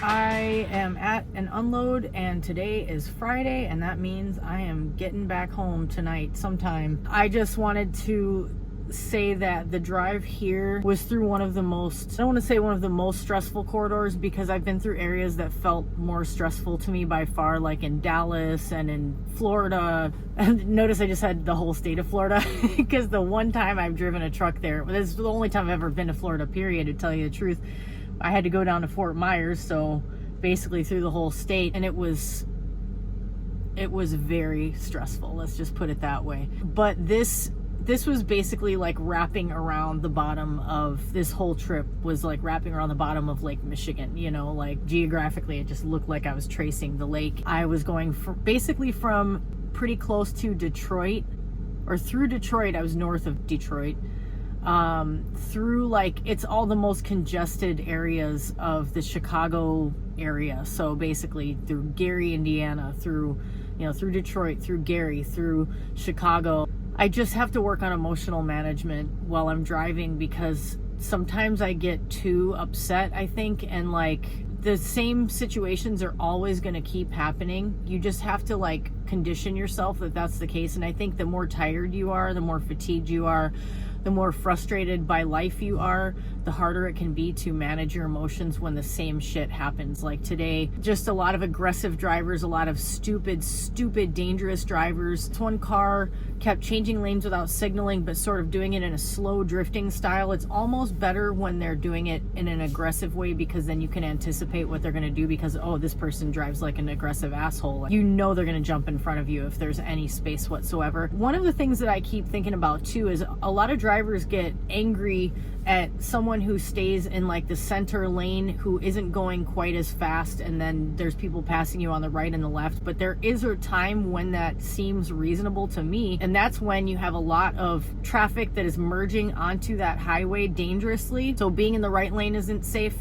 I am at an unload and today is Friday, and that means I am getting back home tonight sometime. I just wanted to say that the drive here was through one of the most, I don't want to say one of the most stressful corridors, because I've been through areas that felt more stressful to me by far, like in Dallas and in Florida. And notice I just had the whole state of Florida because the one time I've driven a truck there, this is the only time I've ever been to Florida, period, to tell you the truth. I had to go down to Fort Myers, so basically through the whole state, and it was very stressful, let's just put it that way. But this was basically like wrapping around the bottom of, this whole trip was like wrapping around the bottom of Lake Michigan, you know, like geographically it just looked like I was tracing the lake. I was going basically from pretty close to Detroit, or through Detroit, I was north of Detroit, through like, it's all the most congested areas of the Chicago area. So basically through Gary, Indiana, through, you know, through Detroit, through Gary, through Chicago. I just have to work on emotional management while I'm driving, because sometimes I get too upset, I think, and like the same situations are always going to keep happening. You just have to like condition yourself that that's the case. And I think the more tired you are, the more fatigued you are, the more frustrated by life you are, the harder it can be to manage your emotions when the same shit happens. Like today, just a lot of aggressive drivers, a lot of stupid, dangerous drivers. This one car kept changing lanes without signaling, but sort of doing it in a slow drifting style. It's almost better when they're doing it in an aggressive way, because then you can anticipate what they're going to do, because, oh, this person drives like an aggressive asshole. You know they're going to jump in front of you if there's any space whatsoever. One of the things that I keep thinking about too is a lot of drivers get angry at someone who stays in like the center lane, who isn't going quite as fast, and then there's people passing you on the right and the left. But there is a time when that seems reasonable to me, and that's when you have a lot of traffic that is merging onto that highway dangerously. So being in the right lane isn't safe.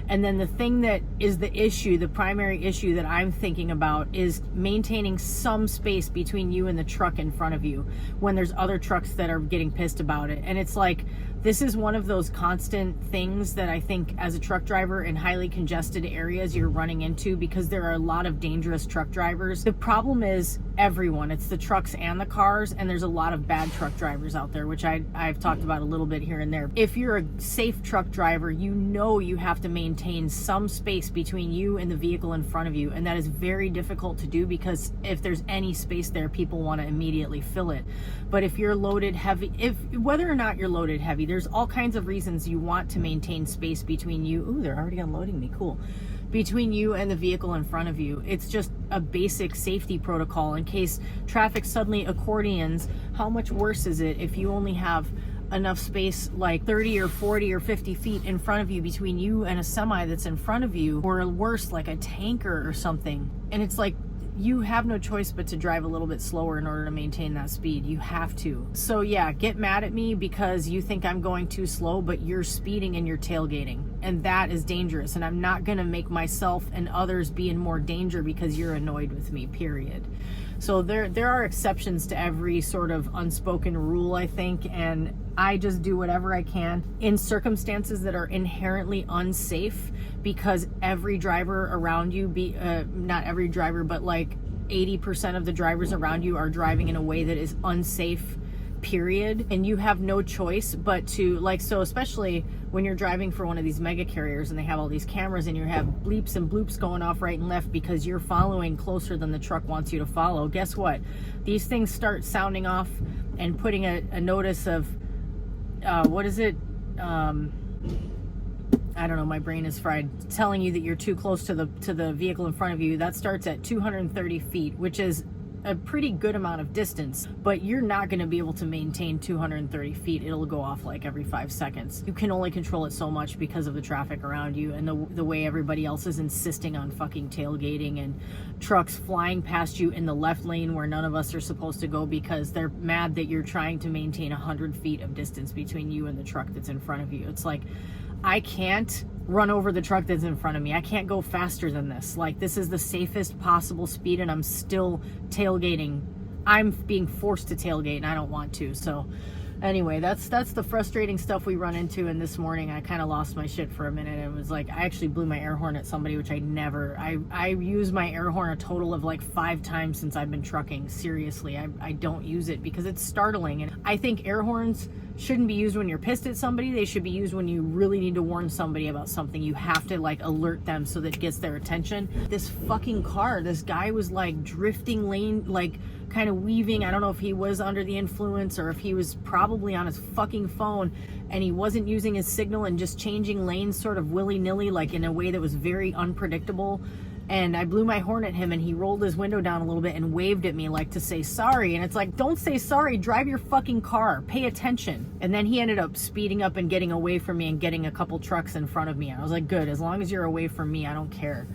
And then the thing that is the issue, the primary issue that I'm thinking about, is maintaining some space between you and the truck in front of you when there's other trucks that are getting pissed about it. And it's like, this is one of those constant things that I think as a truck driver in highly congested areas you're running into, because there are a lot of dangerous truck drivers. The problem is everyone, it's the trucks and the cars, and there's a lot of bad truck drivers out there, which I've talked about a little bit here and there. If you're a safe truck driver, you know you have to maintain some space between you and the vehicle in front of you, and that is very difficult to do, because if there's any space there, people want to immediately fill it. But if you're loaded heavy, whether or not you're loaded heavy, there's all kinds of reasons you want to maintain space between you. Ooh, they're already unloading me, cool. Between you and the vehicle in front of you. It's just a basic safety protocol in case traffic suddenly accordions. How much worse is it if you only have enough space, like 30 or 40 or 50 feet in front of you between you and a semi that's in front of you, or worse, like a tanker or something? And it's like, you have no choice but to drive a little bit slower in order to maintain that speed. You have to. So yeah, get mad at me because you think I'm going too slow, but you're speeding and you're tailgating, and that is dangerous. And I'm not gonna make myself and others be in more danger because you're annoyed with me, period. So there are exceptions to every sort of unspoken rule, I think, and I just do whatever I can in circumstances that are inherently unsafe, because every driver around you, not every driver, but like 80% of the drivers around you are driving in a way that is unsafe, period. And you have no choice but to, like, so especially when you're driving for one of these mega carriers and they have all these cameras and you have bleeps and bloops going off right and left because you're following closer than the truck wants you to follow. Guess what? These things start sounding off and putting a notice of, what is it? I don't know, my brain is fried. Telling you that you're too close to the vehicle in front of you. That starts at 230 feet, which is a pretty good amount of distance, but you're not going to be able to maintain 230 feet. It'll go off like every 5 seconds. You can only control it so much because of the traffic around you and the way everybody else is insisting on fucking tailgating, and trucks flying past you in the left lane where none of us are supposed to go because they're mad that you're trying to maintain 100 feet of distance between you and the truck that's in front of you. It's like, I can't run over the truck that's in front of me. I can't go faster than this. Like, this is the safest possible speed and I'm still tailgating. I'm being forced to tailgate and I don't want to. So Anyway, that's the frustrating stuff we run into. And this morning I kind of lost my shit for a minute and was like, I actually blew my air horn at somebody, which I use my air horn a total of like 5 times since I've been trucking. Seriously, I don't use it because it's startling. And I think air horns shouldn't be used when you're pissed at somebody. They should be used when you really need to warn somebody about something. You have to like alert them so that it gets their attention. This fucking car, this guy was like drifting lane, like kind of weaving. I don't know if he was under the influence or if he was probably on his fucking phone and he wasn't using his signal and just changing lanes sort of willy-nilly, like in a way that was very unpredictable. And I blew my horn at him and he rolled his window down a little bit and waved at me like to say sorry. And it's like, don't say sorry, drive your fucking car, pay attention. And then he ended up speeding up and getting away from me and getting a couple trucks in front of me. I was like, good, as long as you're away from me, I don't care.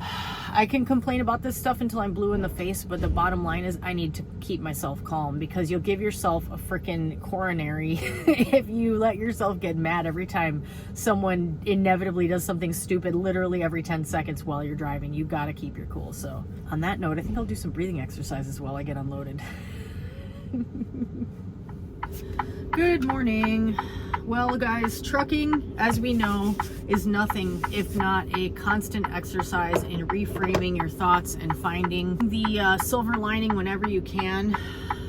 I can complain about this stuff until I'm blue in the face, but the bottom line is I need to keep myself calm, because you'll give yourself a freaking coronary if you let yourself get mad every time someone inevitably does something stupid, literally every 10 seconds while you're driving. You gotta keep your cool. So on that note, I think I'll do some breathing exercises while I get unloaded. Good morning. Well, guys, trucking, as we know, is nothing if not a constant exercise in reframing your thoughts and finding the silver lining whenever you can.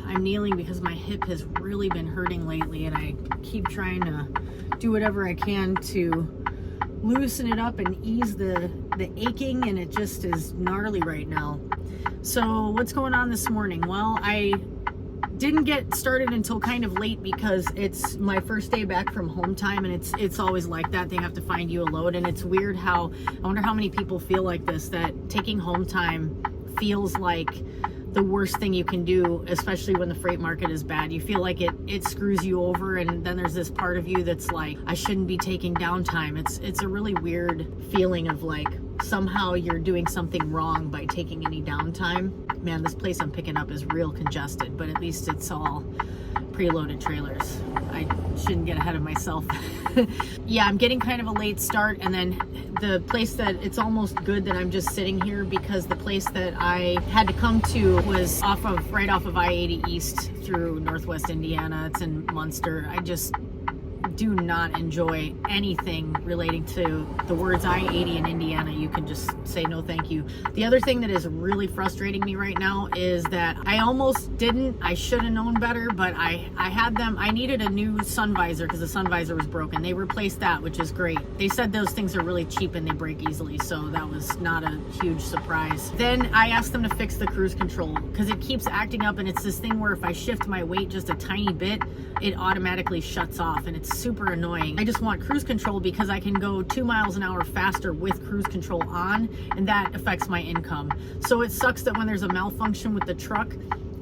I'm kneeling because my hip has really been hurting lately, and I keep trying to do whatever I can to loosen it up and ease the aching, and it just is gnarly right now. So what's going on this morning? Well, I didn't get started until kind of late because it's my first day back from home time, and it's always like that. They have to find you a load, and it's weird how, I wonder how many people feel like this, that taking home time feels like the worst thing you can do, especially when the freight market is bad. You feel like it screws you over, and then there's this part of you that's like, I shouldn't be taking downtime. It's a really weird feeling of like somehow you're doing something wrong by taking any downtime. Man, this place I'm picking up is real congested, but at least it's all preloaded trailers. I shouldn't get ahead of myself. Yeah, I'm getting kind of a late start, and then the place that it's almost good that I'm just sitting here, because the place that I had to come to was right off of I-80 East through Northwest Indiana. It's in Munster. I just do not enjoy anything relating to the words I-80 in Indiana. You can just say no thank you. The other thing that is really frustrating me right now is that I should have known better, but I needed a new sun visor because the sun visor was broken. They replaced that, which is great. They said those things are really cheap and they break easily, so that was not a huge surprise. Then I asked them to fix the cruise control because it keeps acting up, and it's this thing where if I shift my weight just a tiny bit, it automatically shuts off, and it's super annoying. I just want cruise control because I can go 2 miles an hour faster with cruise control on, and that affects my income. So it sucks that when there's a malfunction with the truck,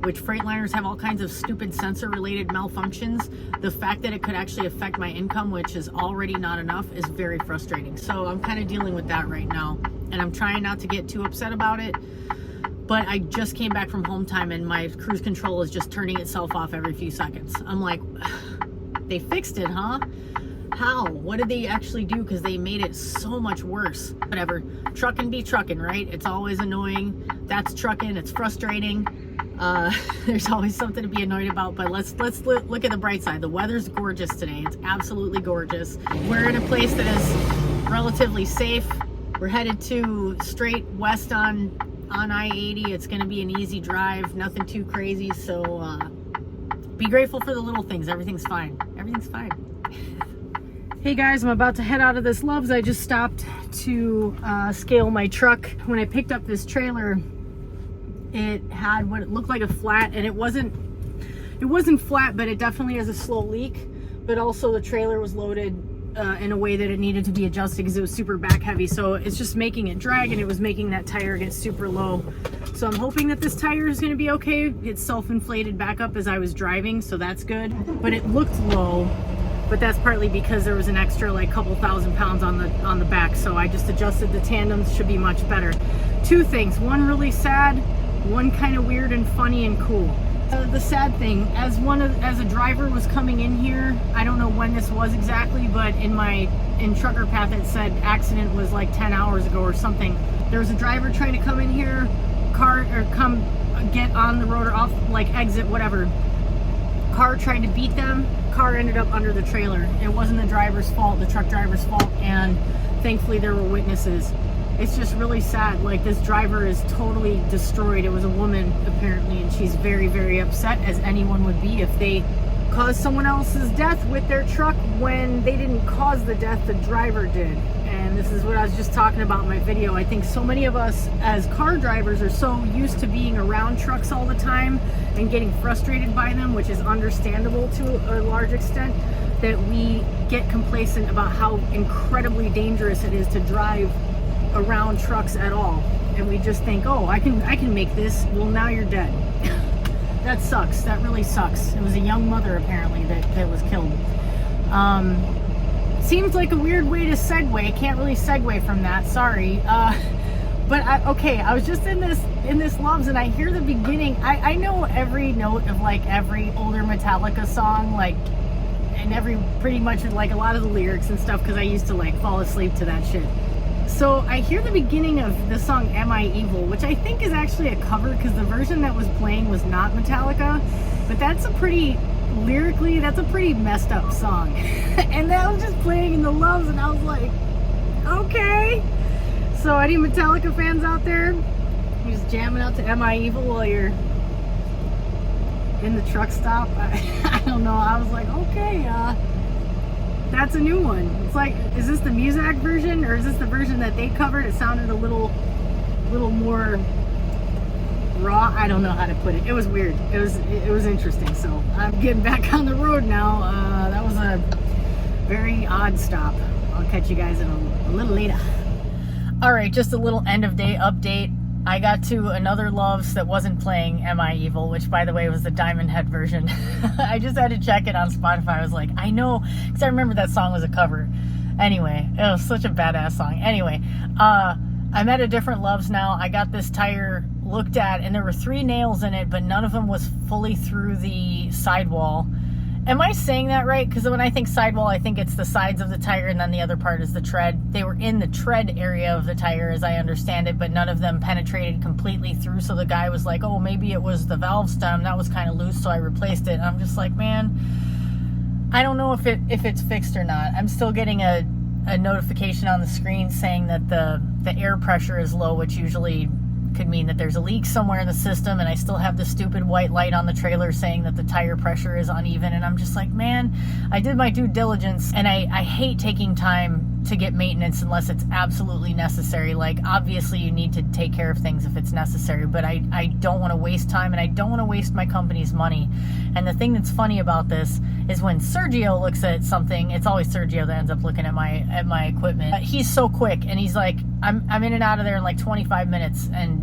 which Freightliners have all kinds of stupid sensor related malfunctions, the fact that it could actually affect my income, which is already not enough, is very frustrating. So I'm kind of dealing with that right now, and I'm trying not to get too upset about it. But I just came back from home time and my cruise control is just turning itself off every few seconds. I'm like, they fixed it, huh? How? What did they actually do? Because they made it so much worse. Whatever. Trucking be trucking, right? It's always annoying. That's trucking. It's frustrating. There's always something to be annoyed about, but let's look at the bright side. The weather's gorgeous today. It's absolutely gorgeous. We're in a place that is relatively safe. We're headed to straight west on I-80. It's going to be an easy drive, nothing too crazy. So be grateful for the little things. Everything's fine. Everything's fine. Hey guys, I'm about to head out of this Love's. I just stopped to scale my truck. When I picked up this trailer, it had what it looked like a flat, and it wasn't flat, but it definitely has a slow leak. But also the trailer was loaded in a way that it needed to be adjusted because it was super back heavy, so it's just making it drag, and it was making that tire get super low. So I'm hoping that this tire is going to be okay. It self-inflated back up as I was driving, so that's good. But it looked low, but that's partly because there was an extra like couple thousand pounds on the back, so I just adjusted the tandems. Should be much better. Two things, one really sad, one kind of weird and funny and cool. The sad thing, as a driver was coming in here, I don't know when this was exactly, but in Trucker Path it said accident was like 10 hours ago or something. There was a driver trying to come in here, come get on the road or off, like exit, whatever. Car tried to beat them. Car ended up under the trailer. It wasn't the driver's fault, the truck driver's fault, and thankfully there were witnesses. It's just really sad. Like, this driver is totally destroyed. It was a woman, apparently, and she's very, very upset, as anyone would be if they caused someone else's death with their truck when they didn't cause the death, the driver did. And this is what I was just talking about in my video. I think so many of us as car drivers are so used to being around trucks all the time and getting frustrated by them, which is understandable to a large extent, that we get complacent about how incredibly dangerous it is to drive around trucks at all. And we just think, oh, I can make this. Well, now you're dead. That sucks. That really sucks. It was a young mother, apparently, that was killed. Seems like a weird way to segue. Can't really segue from that. Sorry. But I was just in this Loves, and I hear the beginning. I know every note of like every older Metallica song, like, and pretty much like a lot of the lyrics and stuff, because I used to like fall asleep to that shit. So I hear the beginning of the song Am I Evil, which I think is actually a cover, because the version that was playing was not Metallica, but that's lyrically, that's a pretty messed up song. And that was just playing in the Loves, and I was like, okay. So any Metallica fans out there, you're just jamming out to Am I Evil while you're in the truck stop? I don't know. I was like, okay, that's a new one. It's like, is this the Muzak version, or is this the version that they covered? It sounded a little more raw. I don't know how to put it. It was weird. It was interesting. So I'm getting back on the road now. That was a very odd stop. I'll catch you guys in a little later. All right, just a little end of day update. I got to another Loves that wasn't playing Am I Evil, which, by the way, was the Diamond Head version. I just had to check it on Spotify. I was like, I know, because I remember that song was a cover. Anyway, it was such a badass song. Anyway, I'm at a different Loves now. I got this tire looked at, and there were 3 nails in it, but none of them was fully through the sidewall. Am I saying that right? Because when I think sidewall, I think it's the sides of the tire, and then the other part is the tread. They were in the tread area of the tire, as I understand it, but none of them penetrated completely through. So the guy was like, oh, maybe it was the valve stem. That was kind of loose, so I replaced it. And I'm just like, man, I don't know if it's fixed or not. I'm still getting a notification on the screen saying that the air pressure is low, which usually could mean that there's a leak somewhere in the system, and I still have the stupid white light on the trailer saying that the tire pressure is uneven. And I'm just like, man, I did my due diligence, and I hate taking time to get maintenance unless it's absolutely necessary. Like, obviously you need to take care of things if it's necessary, but I don't want to waste time, and I don't want to waste my company's money. And the thing that's funny about this is when Sergio looks at something, it's always Sergio that ends up looking at my equipment. He's so quick, and he's like, I'm in and out of there in like 25 minutes, and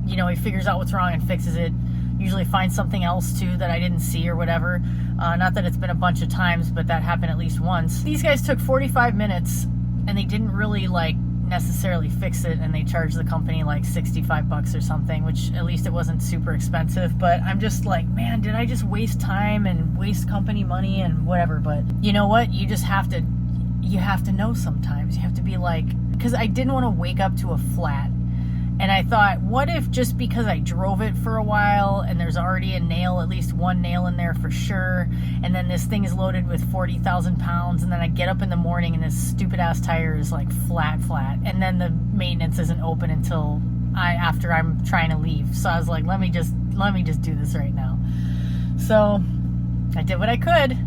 you know, he figures out what's wrong and fixes it. Usually finds something else too that I didn't see or whatever. Not that it's been a bunch of times, but that happened at least once. These guys took 45 minutes, and they didn't really like necessarily fix it, and they charged the company like 65 bucks or something, which at least it wasn't super expensive. But I'm just like, man, did I just waste time and waste company money and whatever? But you know what? You just have to know sometimes. You have to be like, because I didn't want to wake up to a flat. And I thought, what if just because I drove it for a while and there's already a nail, at least one nail in there for sure, and then this thing is loaded with 40,000 pounds, and then I get up in the morning and this stupid ass tire is like flat, and then the maintenance isn't open until after I'm trying to leave. So I was like, let me just do this right now. So I did what I could.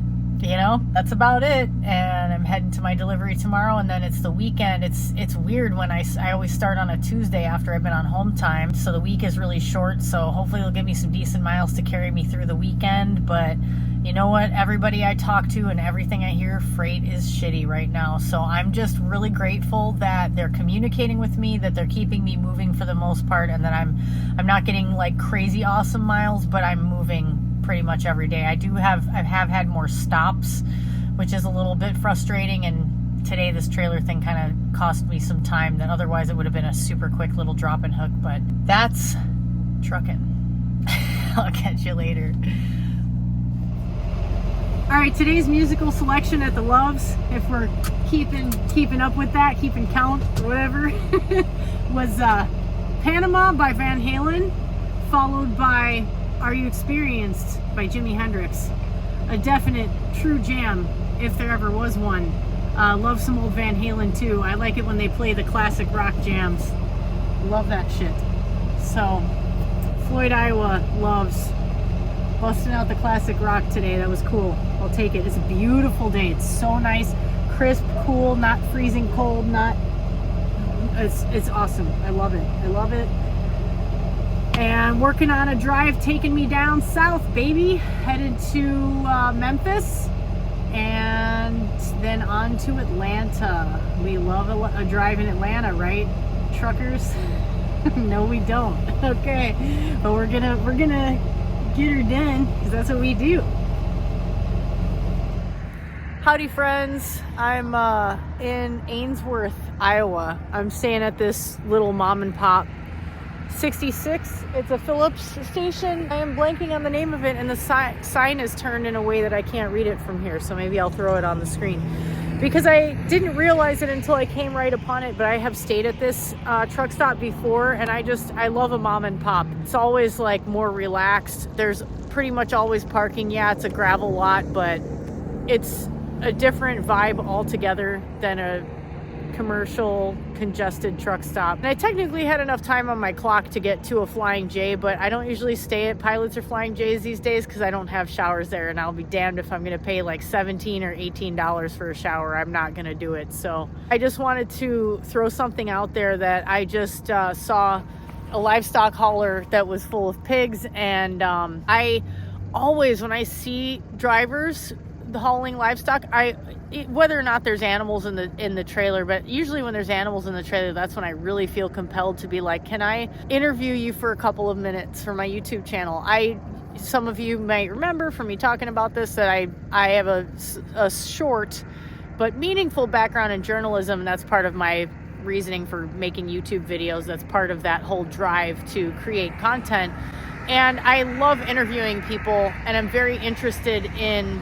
You know, that's about it. And I'm heading to my delivery tomorrow, and then it's the weekend. It's weird when I always start on a Tuesday after I've been on home time, so the week is really short. So hopefully it'll give me some decent miles to carry me through the weekend. But you know what, everybody I talk to and everything I hear, freight is shitty right now. So I'm just really grateful that they're communicating with me, that they're keeping me moving for the most part, and that I'm not getting like crazy awesome miles, but I'm moving pretty much every day. I have had more stops, which is a little bit frustrating, and today this trailer thing kind of cost me some time that otherwise it would have been a super quick little drop and hook. But that's trucking. I'll catch you later. All right, today's musical selection at the Loves, if we're keeping up with that, keeping count or whatever, was Panama by Van Halen, followed by Are You Experienced by Jimi Hendrix. a definite true jam if there ever was one. Love some old Van Halen too. I like it when they play the classic rock jams. Love that shit. So Floyd, Iowa loves busting out the classic rock today. That was cool. I'll take it. It's a beautiful day. It's so nice, crisp, cool, not freezing cold, not it's awesome. I love it. I love it. And working on a drive taking me down south, baby. Headed to Memphis and then on to Atlanta. We love a drive in Atlanta, right, truckers? No, we don't. Okay, but we're gonna get her done because that's what we do. Howdy, friends. I'm in Ainsworth, Iowa. I'm staying at this little mom and pop 66. It's a Phillips station. I am blanking on the name of it, and the sign is turned in a way that I can't read it from here, so maybe I'll throw it on the screen. Because I didn't realize it until I came right upon it, but I have stayed at this truck stop before, and I love a mom and pop. It's always like more relaxed. There's pretty much always parking. Yeah, it's a gravel lot, but it's a different vibe altogether than a commercial congested truck stop. And I technically had enough time on my clock to get to a Flying J, but I don't usually stay at Pilots or Flying J's these days because I don't have showers there, and I'll be damned if I'm going to pay like $17 or $18 for a shower. I'm not going to do it. So I just wanted to throw something out there that I just saw a livestock hauler that was full of pigs, and I always, when I see drivers hauling livestock, whether or not there's animals in the trailer, but usually when there's animals in the trailer, that's when I really feel compelled to be like, can I interview you for a couple of minutes for my YouTube channel? Some of you might remember from me talking about this that I have a short but meaningful background in journalism, and that's part of my reasoning for making YouTube videos. That's part of that whole drive to create content, and I love interviewing people, and I'm very interested in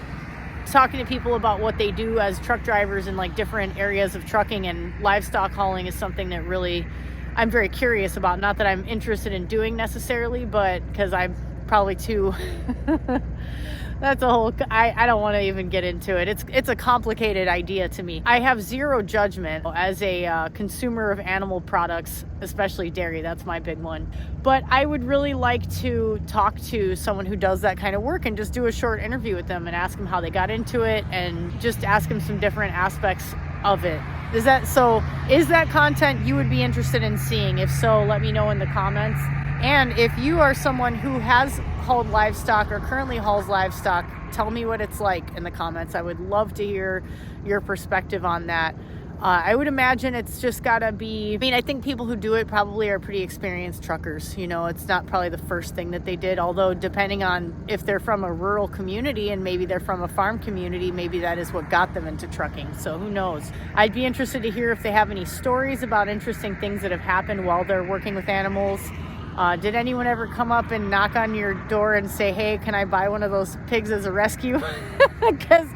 talking to people about what they do as truck drivers in like different areas of trucking, and livestock hauling is something that really I'm very curious about. Not that I'm interested in doing necessarily, but because I'm probably too that's a whole, I don't want to even get into it. It's a complicated idea to me. I have zero judgment as a consumer of animal products, especially dairy. That's my big one. But I would really like to talk to someone who does that kind of work and just do a short interview with them and ask them how they got into it and just ask them some different aspects of it. Is that content you would be interested in seeing? If so, let me know in the comments. And if you are someone who has hauled livestock or currently hauls livestock, tell me what it's like in the comments. I would love to hear your perspective on that. I would imagine it's just gotta be, I think people who do it probably are pretty experienced truckers. You know, it's not probably the first thing that they did, although depending on if they're from a rural community and maybe they're from a farm community, maybe that is what got them into trucking. So who knows? I'd be interested to hear if they have any stories about interesting things that have happened while they're working with animals. Did anyone ever come up and knock on your door and say, hey, can I buy one of those pigs as a rescue? Because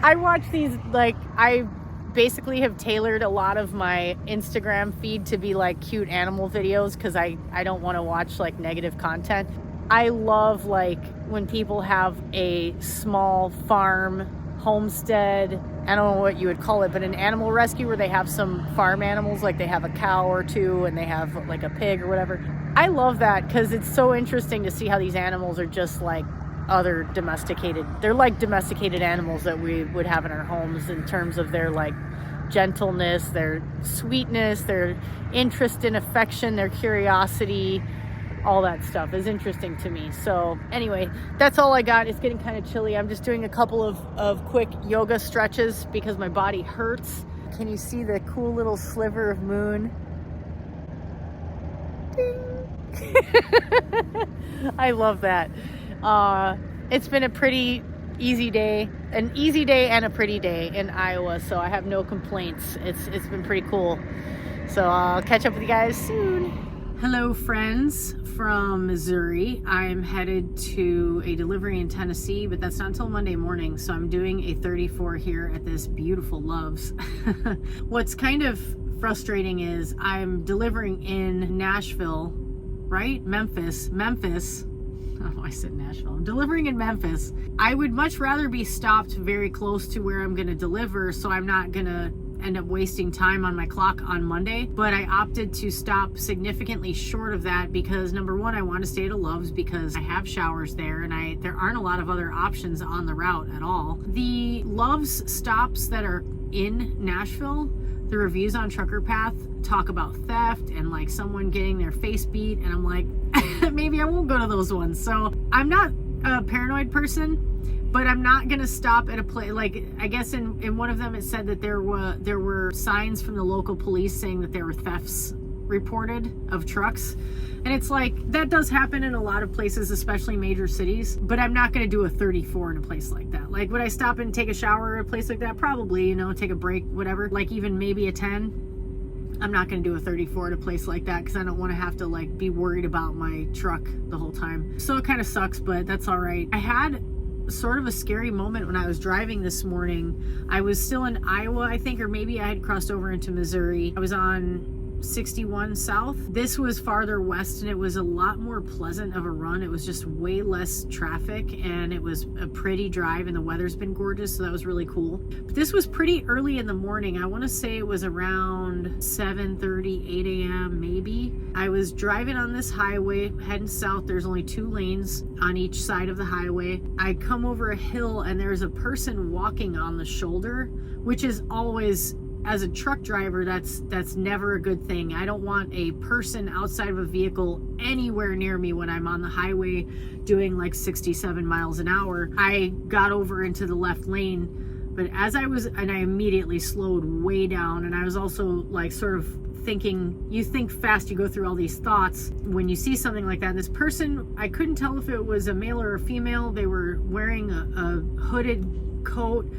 I watch these, like, I basically have tailored a lot of my Instagram feed to be like cute animal videos because I don't want to watch like negative content. I love like when people have a small farm, homestead, I don't know what you would call it, but an animal rescue where they have some farm animals, like they have a cow or two and they have like a pig or whatever. I love that because it's so interesting to see how these animals are just like other domesticated. They're like domesticated animals that we would have in our homes in terms of their like gentleness, their sweetness, their interest in affection, their curiosity. All that stuff is interesting to me. So anyway, that's all I got. It's getting kind of chilly. I'm just doing a couple of quick yoga stretches because my body hurts. Can you see the cool little sliver of moon? Ding. I love that. It's been a pretty easy day, an easy day and a pretty day in Iowa, so I have no complaints. It's been pretty cool. So I'll catch up with you guys soon. Hello friends from Missouri. I'm headed to a delivery in Tennessee, but that's not until Monday morning, so I'm doing a 34 here at this beautiful Love's. What's kind of frustrating is I'm delivering in Nashville, right? Memphis. Oh, I said Nashville. I'm delivering in Memphis. I would much rather be stopped very close to where I'm going to deliver, so I'm not going to end up wasting time on my clock on Monday. But I opted to stop significantly short of that because, number one, I want to stay at a Love's because I have showers there, and there aren't a lot of other options on the route at all. The Love's stops that are in Nashville, the reviews on Trucker Path talk about theft and like someone getting their face beat, and I'm like, maybe I won't go to those ones. So I'm not a paranoid person, but I'm not gonna stop at a place. Like, I guess in one of them it said that there were signs from the local police saying that there were thefts reported of trucks, and it's like, that does happen in a lot of places, especially major cities, but I'm not going to do a 34 in a place like that. Like, would I stop and take a shower at a place like that? Probably, take a break, whatever, like even maybe a 10. I'm not going to do a 34 at a place like that because I don't want to have to like be worried about my truck the whole time. So it kind of sucks, but that's all right. I had sort of a scary moment when I was driving this morning. I was still in Iowa, I think, or maybe I had crossed over into Missouri. I was on 61 South. This was farther west, and it was a lot more pleasant of a run. It was just way less traffic, and it was a pretty drive, and the weather's been gorgeous, so that was really cool. But this was pretty early in the morning. I want to say it was around 7:30, 8 a.m. maybe. I was driving on this highway heading south. There's only 2 lanes on each side of the highway. I come over a hill, and there's a person walking on the shoulder, which is always, as a truck driver, that's never a good thing. I don't want a person outside of a vehicle anywhere near me when I'm on the highway doing like 67 miles an hour. I got over into the left lane, but and I immediately slowed way down, and I was also like sort of thinking, you think fast, you go through all these thoughts when you see something like that. And this person, I couldn't tell if it was a male or a female. They were wearing a hooded coat,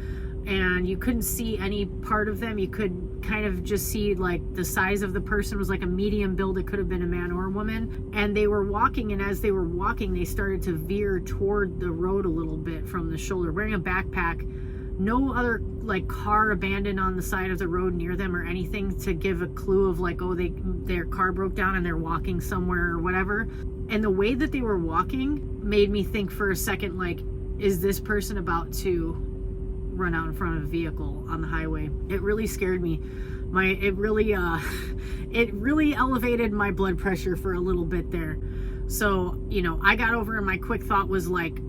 and you couldn't see any part of them. You could kind of just see like the size of the person was like a medium build. It could have been a man or a woman. And they were walking, and as they were walking, they started to veer toward the road a little bit from the shoulder, wearing a backpack. No other like car abandoned on the side of the road near them or anything to give a clue of like, oh, their car broke down and they're walking somewhere or whatever. And the way that they were walking made me think for a second, like, is this person about to run out in front of a vehicle on the highway? It really scared me. It really elevated my blood pressure for a little bit there. So, I got over, and my quick thought was like,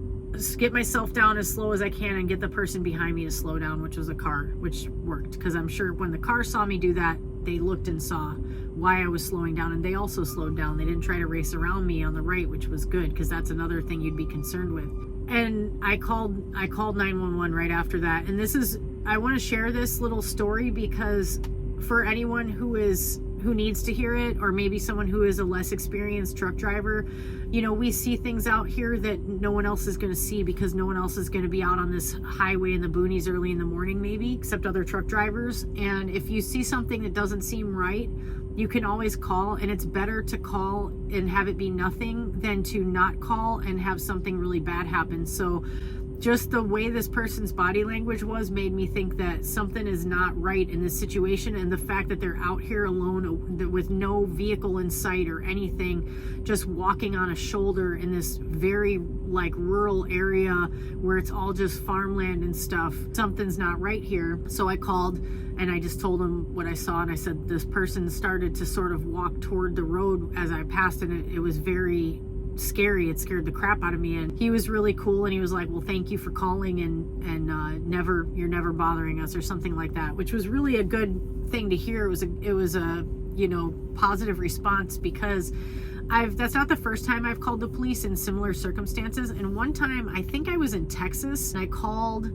get myself down as slow as I can and get the person behind me to slow down, which was a car, which worked, because I'm sure when the car saw me do that, they looked and saw why I was slowing down, and they also slowed down. They didn't try to race around me on the right, which was good, because that's another thing you'd be concerned with. And I called 911 right after that. And I want to share this little story because for anyone who needs to hear it, or maybe someone who is a less experienced truck driver, we see things out here that no one else is going to see because no one else is going to be out on this highway in the boonies early in the morning, maybe, except other truck drivers. And if you see something that doesn't seem right, you can always call, and it's better to call and have it be nothing than to not call and have something really bad happen. So just the way this person's body language made me think that something is not right in this situation. And the fact that they're out here alone with no vehicle in sight or anything, just walking on a shoulder in this very like rural area where it's all just farmland and stuff, something's not right here. So I called, and I just told him what I saw, and I said this person started to sort of walk toward the road as I passed, and it was very scary. It scared the crap out of me. And he was really cool, and he was like, well, thank you for calling, and you're never bothering us, or something like that, which was really a good thing to hear. It was a positive response, because that's not the first time I've called the police in similar circumstances. And one time, I think I was in Texas, and I called,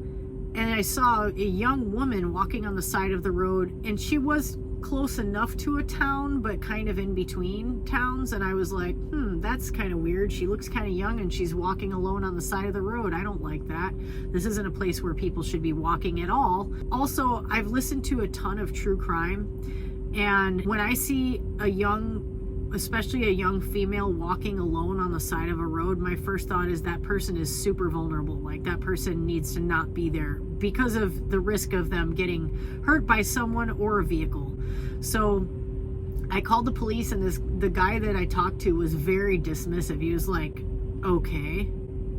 and I saw a young woman walking on the side of the road, and she was close enough to a town, but kind of in between towns. And I was like, that's kind of weird. She looks kind of young, and she's walking alone on the side of the road. I don't like that. This isn't a place where people should be walking at all. Also, I've listened to a ton of true crime, and when I see especially a young female walking alone on the side of a road, my first thought is that person is super vulnerable. Like, that person needs to not be there because of the risk of them getting hurt by someone or a vehicle. So I called the police, and the guy that I talked to was very dismissive. He was like, okay.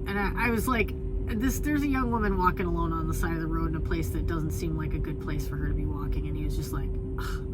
And I was like, there's a young woman walking alone on the side of the road in a place that doesn't seem like a good place for her to be walking. And he was just like,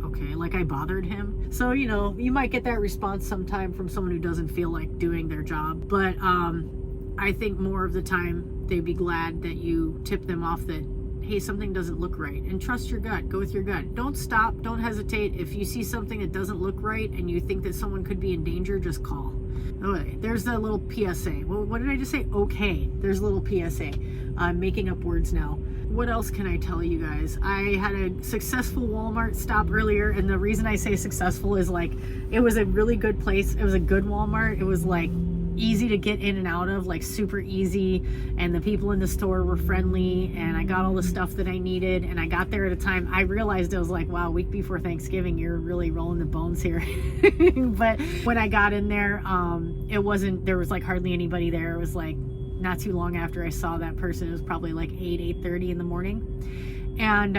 okay, like I bothered him. So, you know, you might get that response sometime from someone who doesn't feel like doing their job. But I think more of the time they'd be glad that you tip them off that, hey, something doesn't look right, and trust your gut. Go with your gut. Don't stop. Don't hesitate. If you see something that doesn't look right and you think that someone could be in danger, just call. Okay, there's that little PSA. Well, what did I just say? Okay, there's a little PSA. I'm making up words now. What else can I tell you guys? I had a successful Walmart stop earlier, and the reason I say successful is like, it was a really good place. It was a good Walmart. It was like easy to get in and out of, like super easy, and the people in the store were friendly, and I got all the stuff that I needed, and I got there at a time. I realized, I was like, wow, week before Thanksgiving, you're really rolling the bones here. But when I got in there, there was like hardly anybody there. It was like not too long after I saw that person. It was probably like 8:30 in the morning, and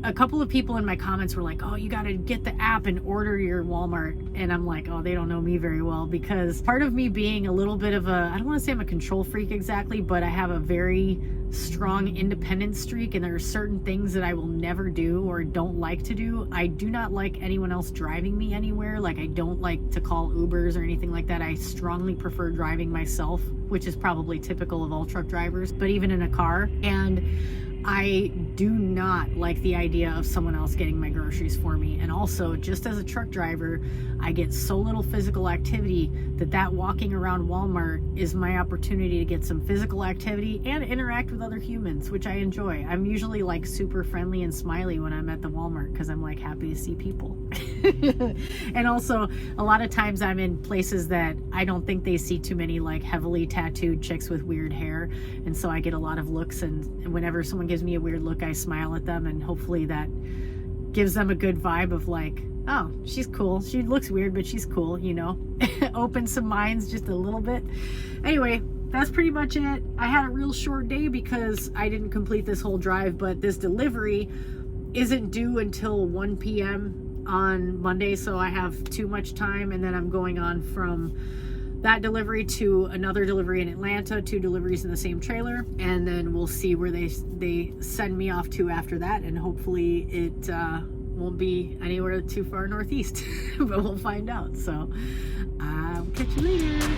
a couple of people in my comments were like, oh, you got to get the app and order your Walmart. And I'm like, oh, they don't know me very well, because part of me being a little bit of I don't want to say I'm a control freak exactly, but I have a very strong independent streak, and there are certain things that I will never do or don't like to do. I do not like anyone else driving me anywhere. Like, I don't like to call Ubers or anything like that. I strongly prefer driving myself, which is probably typical of all truck drivers, but even in a car. And I do not like the idea of someone else getting my groceries for me. And also, just as a truck driver, I get so little physical activity that walking around Walmart is my opportunity to get some physical activity and interact with other humans, which I enjoy. I'm usually like super friendly and smiley when I'm at the Walmart, because I'm like happy to see people. And also, a lot of times I'm in places that I don't think they see too many like heavily tattooed chicks with weird hair, and so I get a lot of looks, and whenever someone gives me a weird look, I smile at them, and hopefully that gives them a good vibe of like, oh, she's cool. She looks weird, but she's cool, you know. Open some minds just a little bit. Anyway, that's pretty much it. I had a real short day because I didn't complete this whole drive, but this delivery isn't due until 1 p.m. on Monday, so I have too much time, and then I'm going on from that delivery to another delivery in Atlanta, 2 deliveries in the same trailer, and then we'll see where they send me off to after that, and hopefully it won't be anywhere too far northeast, but we'll find out. So I'll catch you later.